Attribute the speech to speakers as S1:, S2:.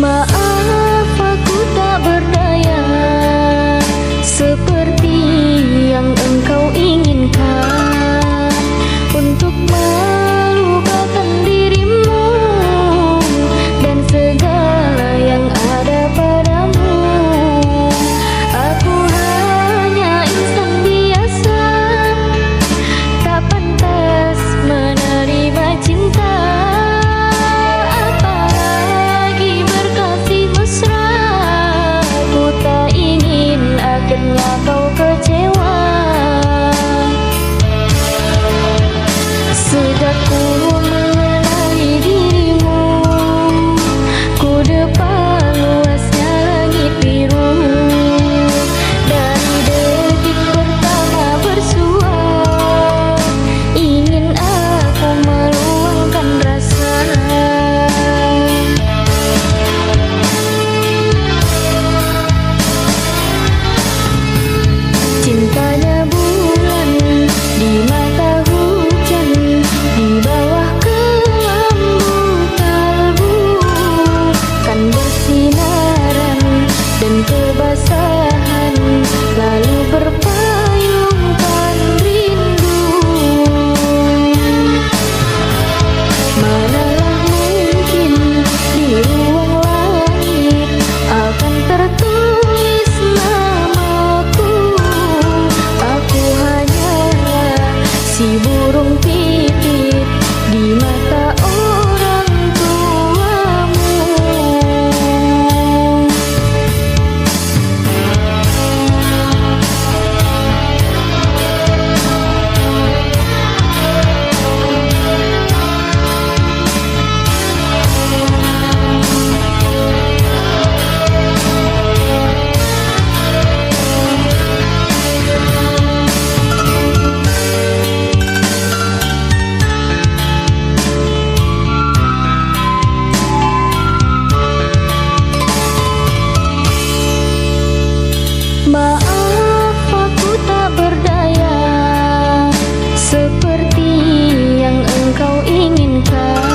S1: Maaf aku tak berdaya seperti yang engkau inginkan untuk melupakan dirimu dan segala yang ada padamu. Aku hanya insan biasa, tak pantas menerima cinta. Akhirnya kau kecewa. Sejak ku mengenali dirimu, ku depan luasnya langit biru. Dari detik pertama bersua, ingin aku meluangkan rasa. Cintanya bulan di mata hujan, di bawah kelambu kalbu, kan bersinaran dan kebasahan, lalu berpayungkan rindu. Manalah mungkin di ruang langit akan tertulis namaku. Aku hanyalah si burung pipit di mata orang tuamu. Maaf aku tak berdaya seperti yang engkau inginkan